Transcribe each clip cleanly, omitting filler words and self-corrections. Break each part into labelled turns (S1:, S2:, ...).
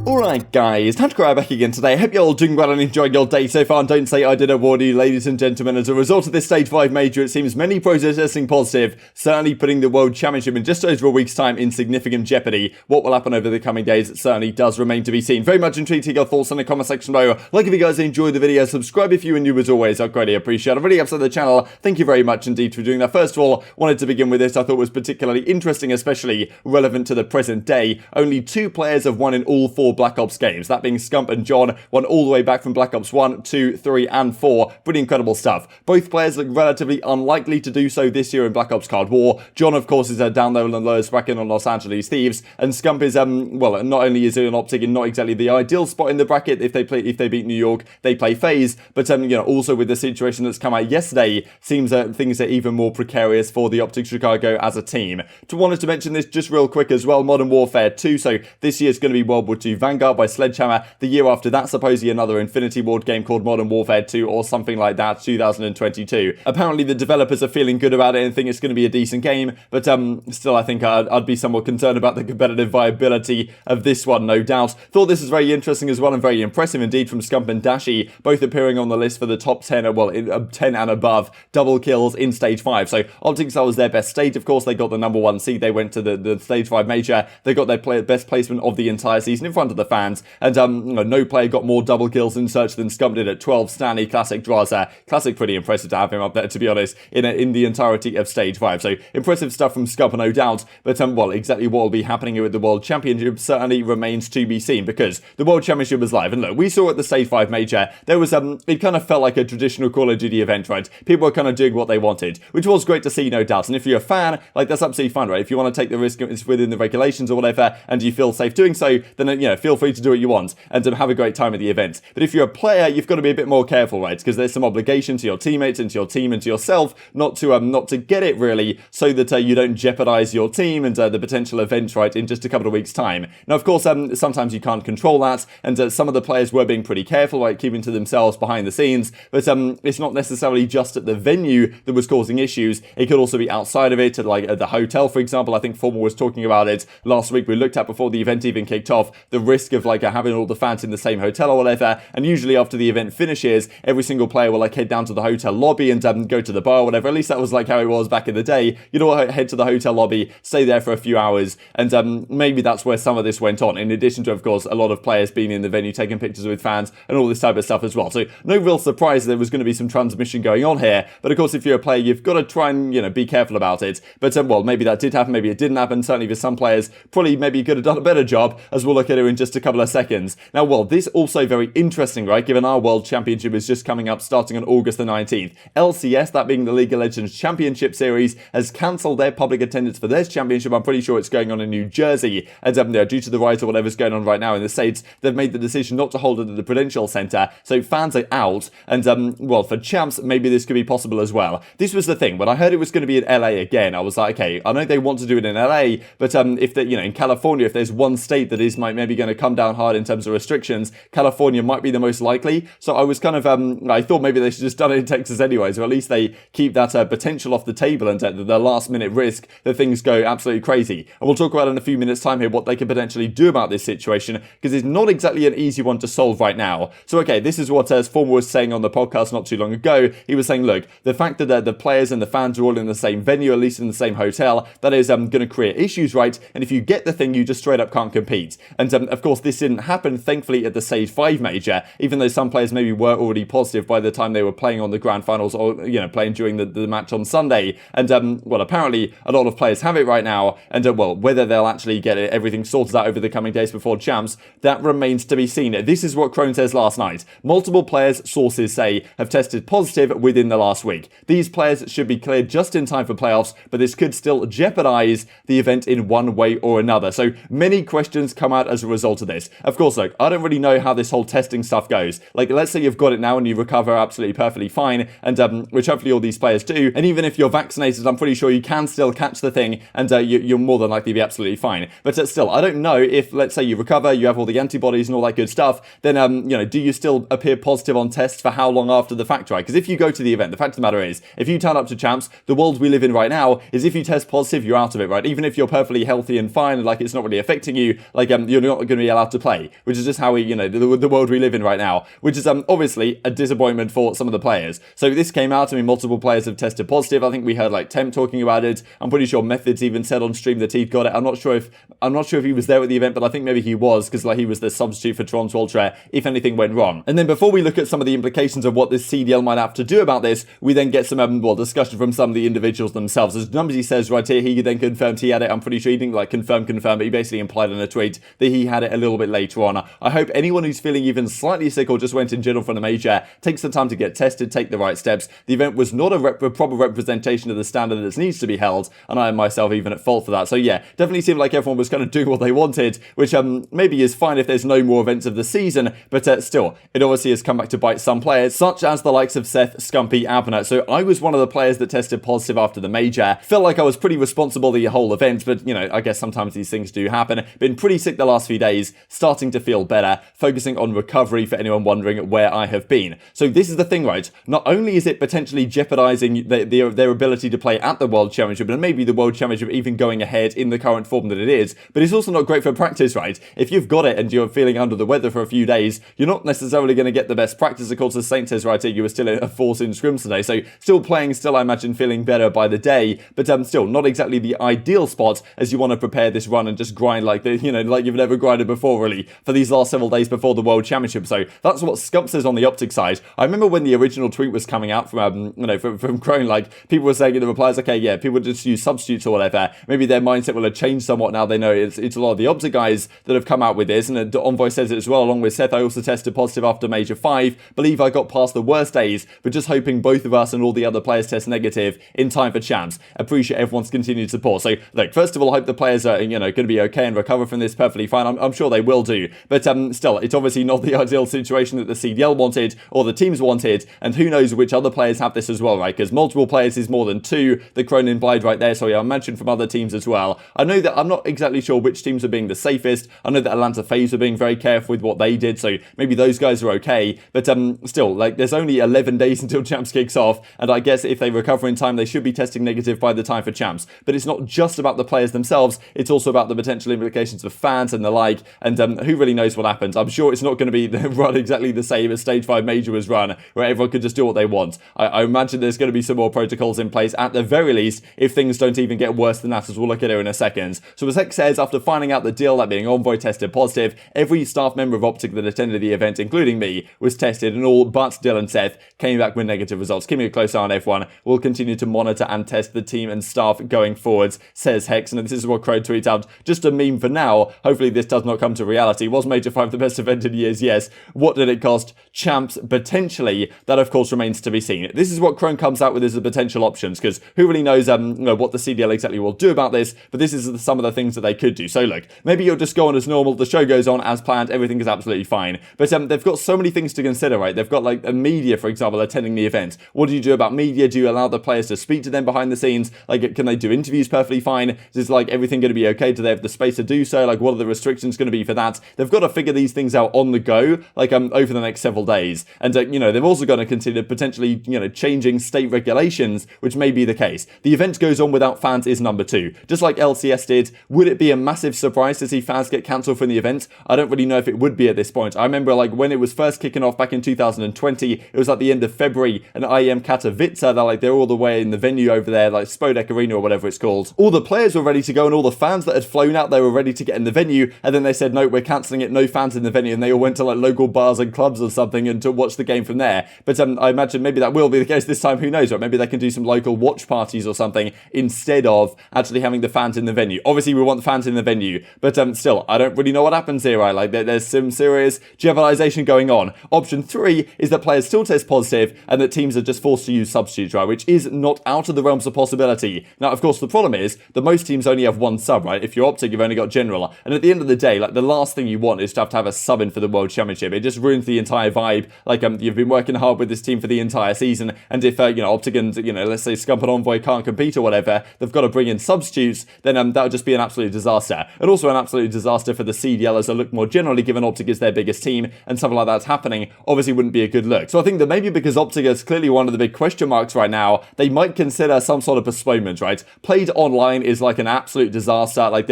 S1: Alright guys, TacticalRab back again today. Hope you're all doing well and enjoying your day so far, and don't say I didn't warn you, ladies and gentlemen. As a result of this Stage 5 major, it seems many pros are testing positive, certainly putting the World Championship in just over a week's time in significant jeopardy. What will happen over the coming days certainly does remain to be seen. Very much intrigued to hear your thoughts in the comment section below. Like if you guys enjoyed the video, subscribe if you are new as always, I'd greatly appreciate it. I've already upset the channel, thank you very much indeed for doing that. First of all, wanted to begin with this I thought was particularly interesting, especially relevant to the present day. Only 2 players have won in all 4 Black Ops games. That being Scump and John, won all the way back from Black Ops 1, 2, 3, and 4. Pretty incredible stuff. Both players look relatively unlikely to do so this year in Black Ops Cold War. John, of course, is down there in the lowest bracket on Los Angeles Thieves, and Scump is, well, not only is he an OpTic in not exactly the ideal spot in the bracket if they beat New York, they play FaZe, but, you know, also with the situation that's come out yesterday, seems that things are even more precarious for the OpTic Chicago as a team. Wanted to mention this just real quick as well, Modern Warfare 2, so this year's going to be World War II Vanguard by Sledgehammer. The year after that, supposedly another Infinity Ward game called Modern Warfare 2 or something like that, 2022. Apparently the developers are feeling good about it and think it's going to be a decent game, but still I think I'd be somewhat concerned about the competitive viability of this one, no doubt. Thought this was very interesting as well and very impressive indeed from Scump and Dashy, both appearing on the list for the top 10, well, 10 and above double kills in Stage 5. So OpTic, that was their best stage, of course. They got the number 1 seed, they went to the Stage 5 major, they got their best placement of the entire season in front of the fans, and no player got more double kills in search than Scump did at 12. Standy, Classic, Drazah. Classic, pretty impressive to have him up there, to be honest, in the entirety of Stage 5. So impressive stuff from Scump, no doubt, but well, exactly what will be happening with the World Championship certainly remains to be seen, because the World Championship was live, and look, we saw at the Stage 5 major, there was, it kind of felt like a traditional Call of Duty event, right? People were kind of doing what they wanted, which was great to see, no doubt, and if you're a fan, like, that's absolutely fine, right? If you want to take the risk, it's within the regulations or whatever, and you feel safe doing so, then, you know, feel free to do what you want, and have a great time at the event. But if you're a player, you've got to be a bit more careful, right? Because there's some obligation to your teammates and to your team and to yourself not to get it, really, so that you don't jeopardize your team and the potential event, right, in just a couple of weeks' time. Now, of course, sometimes you can't control that, and some of the players were being pretty careful, right, keeping to themselves behind the scenes, but it's not necessarily just at the venue that was causing issues. It could also be outside of it, like at the hotel, for example. I think Formal was talking about it last week. We looked at before the event even kicked off, the risk of, like, having all the fans in the same hotel or whatever, and usually after the event finishes, every single player will, like, head down to the hotel lobby and go to the bar or whatever. At least that was, like, how it was back in the day. You'd all head to the hotel lobby, stay there for a few hours, and maybe that's where some of this went on, in addition to, of course, a lot of players being in the venue taking pictures with fans and all this type of stuff as well. So no real surprise there was going to be some transmission going on here, but of course if you're a player, you've got to try and, you know, be careful about it. But well, maybe that did happen, maybe it didn't happen. Certainly for some players, probably maybe you could have done a better job, as we'll look at it in just a couple of seconds. Now, well, this also very interesting, right, given our World Championship is just coming up starting on August the 19th. LCS, that being the League of Legends Championship Series, has cancelled their public attendance for their championship. I'm pretty sure it's going on in New Jersey, and due to the rise or whatever's going on right now in the States, they've made the decision not to hold it at the Prudential Center, so fans are out, and well, for champs, maybe this could be possible as well. This was the thing, when I heard it was going to be in LA again, I was like, okay, I know they want to do it in LA, but if they, you know, in California, if there's one state that is maybe going to come down hard in terms of restrictions, California might be the most likely. So I was kind of, I thought maybe they should just done it in Texas anyways, or at least they keep that potential off the table and the last minute risk that things go absolutely crazy. And we'll talk about in a few minutes time here what they could potentially do about this situation, because it's not exactly an easy one to solve right now. So okay, this is what Formal was saying on the podcast not too long ago. He was saying, look, the fact that the players and the fans are all in the same venue, at least in the same hotel, that is going to create issues, right? And if you get the thing, you just straight up can't compete. And of course, this didn't happen, thankfully, at the Stage 5 major, even though some players maybe were already positive by the time they were playing on the grand finals, or, you know, playing during the match on Sunday. And well, apparently a lot of players have it right now, and well, whether they'll actually get everything sorted out over the coming days before champs, that remains to be seen. This is what Crone says last night. Multiple players, sources say, have tested positive within the last week. These players should be cleared just in time for playoffs, but this could still jeopardize the event in one way or another. So many questions come out as a result of this. Of course, look, I don't really know how this whole testing stuff goes. Like, let's say you've got it now and you recover absolutely perfectly fine, and which hopefully all these players do, and even if you're vaccinated, I'm pretty sure you can still catch the thing, and you're more than likely to be absolutely fine. But still, I don't know if, let's say you recover, you have all the antibodies and all that good stuff, then, you know, do you still appear positive on tests for how long after the fact, right? Because if you go to the event, the fact of the matter is, if you turn up to champs, the world we live in right now is if you test positive, you're out of it, right? Even if you're perfectly healthy and fine, and like it's not really affecting you, like you're not going going to be allowed to play, which is just how we, the world we live in right now, which is obviously a disappointment for some of the players. So this came out, multiple players have tested positive. I think we heard like Temp talking about it. I'm pretty sure Methods even said on stream that he'd got it. I'm not sure if he was there at the event, but I think maybe he was, because like he was the substitute for Toronto Ultra if anything went wrong. And then before we look at some of the implications of what this CDL might have to do about this, we then get some discussion from some of the individuals themselves. As Numbsy says right here, he then confirmed he had it. I'm pretty sure he didn't like confirm, but he basically implied in a tweet that he had it a little bit later on. I hope anyone who's feeling even slightly sick or just went in general from the major takes the time to get tested, take the right steps. The event was not a proper representation of the standard that needs to be held, and I am myself even at fault for that. So yeah, definitely seemed like everyone was kind of doing what they wanted, which maybe is fine if there's no more events of the season, but still, it obviously has come back to bite some players, such as the likes of Seth, Scumpy, Abner. So I was one of the players that tested positive after the major. Felt like I was pretty responsible the whole event, but I guess sometimes these things do happen. Been pretty sick the last few days, starting to feel better, focusing on recovery for anyone wondering where I have been. So this is the thing, right? Not only is it potentially jeopardizing their ability to play at the World Championship, and maybe the World Championship even going ahead in the current form that it is, but it's also not great for practice, right? If you've got it and you're feeling under the weather for a few days, you're not necessarily going to get the best practice. Of course, as Saint says right here, you were still a force in scrims today, so still playing, still I imagine feeling better by the day, but still not exactly the ideal spot as you want to prepare this run and just grind like like you've never grinded before really for these last several days before the World Championship. So that's what Scump says on the OpTic side. I remember when the original tweet was coming out from from Crone, like people were saying in the replies, okay, yeah, people just use substitutes or whatever. Maybe their mindset will have changed somewhat now they know it's a lot of the OpTic guys that have come out with this, and Envoy says it as well along with Seth. I also tested positive after Major 5, believe I got past the worst days, but just hoping both of us and all the other players test negative in time for champs. Appreciate everyone's continued support. So look, first of all, I hope the players are going to be okay and recover from this perfectly fine. I'm sure they will do, but still, it's obviously not the ideal situation that the CDL wanted or the teams wanted, and who knows which other players have this as well, right? Because multiple players is more than 2, the Crone implied right there, so yeah, I mentioned from other teams as well. I know that I'm not exactly sure which teams are being the safest. I know that Atlanta FaZe are being very careful with what they did, so maybe those guys are okay, but still, like, there's only 11 days until champs kicks off, and I guess if they recover in time, they should be testing negative by the time for champs. But it's not just about the players themselves, it's also about the potential implications for fans and the like, and who really knows what happens. I'm sure it's not going to be run exactly the same as Stage 5 Major was run, where everyone could just do what they want. I imagine there's going to be some more protocols in place at the very least, if things don't even get worse than that, as we'll look at it in a second. So as Hex says, after finding out the deal that being Envoy tested positive, every staff member of OpTic that attended the event, including me, was tested, and all but Dylan and Seth came back with negative results. Keeping a close eye on everyone. We'll continue to monitor and test the team and staff going forwards, says Hex. And this is what Crow tweets out. Just a meme for now. Hopefully this does not come to reality. Was Major 5 the best event in years? Yes. What did it cost? Champs, potentially. That, of course, remains to be seen. This is what Crone comes out with as the potential options, because who really knows what the CDL exactly will do about this, but this is some of the things that they could do. So look, maybe you'll just go on as normal, the show goes on as planned, everything is absolutely fine. But they've got so many things to consider, right? They've got like a media, for example, attending the event. What do you do about media? Do you allow the players to speak to them behind the scenes? Like, can they do interviews perfectly fine? Is like everything going to be okay? Do they have the space to do so? Like, what are the restrictions going to be for that? They've got to figure these things out on the go, like over the next several days. And they've also got to consider potentially changing state regulations, which may be the case. The event goes on without fans is number 2, just like LCS did. Would it be a massive surprise to see fans get cancelled from the event? I don't really know if it would be at this point. I remember like when it was first kicking off back in 2020, it was at the end of February, and IEM Katowice, they're all the way in the venue over there, like Spodek Arena or whatever it's called. All the players were ready to go, and all the fans that had flown out, they were ready to get in the venue, and then they said, no, we're cancelling it, no fans in the venue, and they all went to like local bars and clubs or something and to watch the game from there. But I imagine maybe that will be the case this time, who knows, right? Maybe they can do some local watch parties or something instead of actually having the fans in the venue. Obviously, we want the fans in the venue, but still, I don't really know what happens here, right? Like, there's some serious jeopardization going on. Option 3 is that players still test positive and that teams are just forced to use substitutes, right? Which is not out of the realms of possibility. Now, of course, the problem is that most teams only have one sub, right? If you're OpTic, you've only got general. And at the end of the day, like, the last thing you want is to have a sub in for the World Championship. It just ruins the entire vibe. Like, you've been working hard with this team for the entire season, and if, OpTic and, let's say Scump and Envoy can't compete or whatever, they've got to bring in substitutes, then that would just be an absolute disaster. And also an absolute disaster for the CDL as a look more generally, given OpTic is their biggest team, and something like that's happening obviously wouldn't be a good look. So I think that maybe because OpTic is clearly one of the big question marks right now, they might consider some sort of postponement, right? Played online is like an absolute disaster. Like,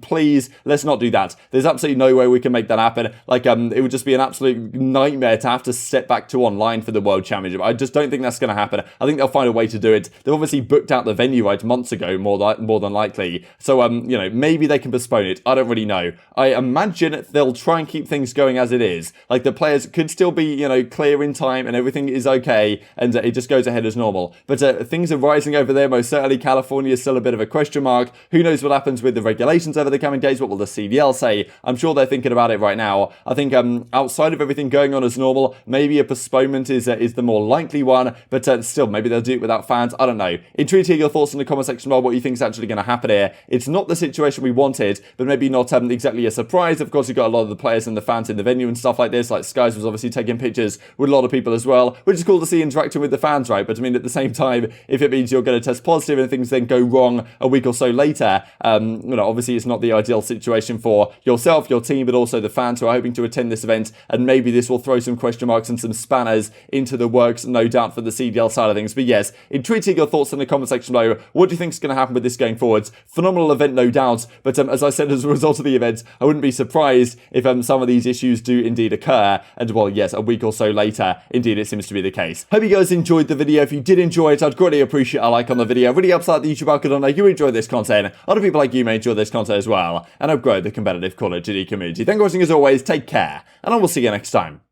S1: please, let's not do that. There's absolutely no way we can make that happen. Like, it would just be an absolute nightmare to have to step back to online for the World Championship. I just don't think that's going to happen. I think they'll find a way to do it. They've obviously booked out the venue, right, months ago, more than likely. So, you know, maybe they can postpone it. I don't really know. I imagine they'll try and keep things going as it is. Like, the players could still be, you know, clear in time and everything is okay, and it just goes ahead as normal. But things are rising over there. Most certainly, California is still a bit of a question mark. Who knows what happens with the regulations over the coming days? What will the CDL say? I'm sure they're thinking about it right now. I think outside of everything going on as normal, maybe a postponement is the more likely one, but still, maybe they'll do it without fans. I don't know. Intrigued to hear your thoughts in the comment section about what you think is actually going to happen here. It's not the situation we wanted, but maybe not exactly a surprise. Of course, you've got a lot of the players and the fans in the venue and stuff like this. Like, Skies was obviously taking pictures with a lot of people as well, which is cool to see interacting with the fans, right? But I mean, at the same time, if it means you're going to test positive and things then go wrong a week or so later, you know, obviously it's not the ideal situation for yourself, your team, but also the fans who are hoping to attend this event, and maybe this will throw some question marks and some spanners into the works, no doubt, for the CDL side of things. But yes, intrigued to hear your thoughts in the comment section below. What do you think is going to happen with this going forwards? Phenomenal event, no doubt, but as I said, as a result of the event, I wouldn't be surprised if some of these issues do indeed occur, and well, yes, a week or so later, indeed it seems to be the case. Hope you guys enjoyed the video. If you did enjoy it, I'd greatly appreciate a like on the video. It really helps out the YouTube algorithm. I know you enjoy this content. Other people like you may enjoy this content as well, and help grow the competitive Call of Duty community. Thank you for watching as always, take care, and I will see you next time.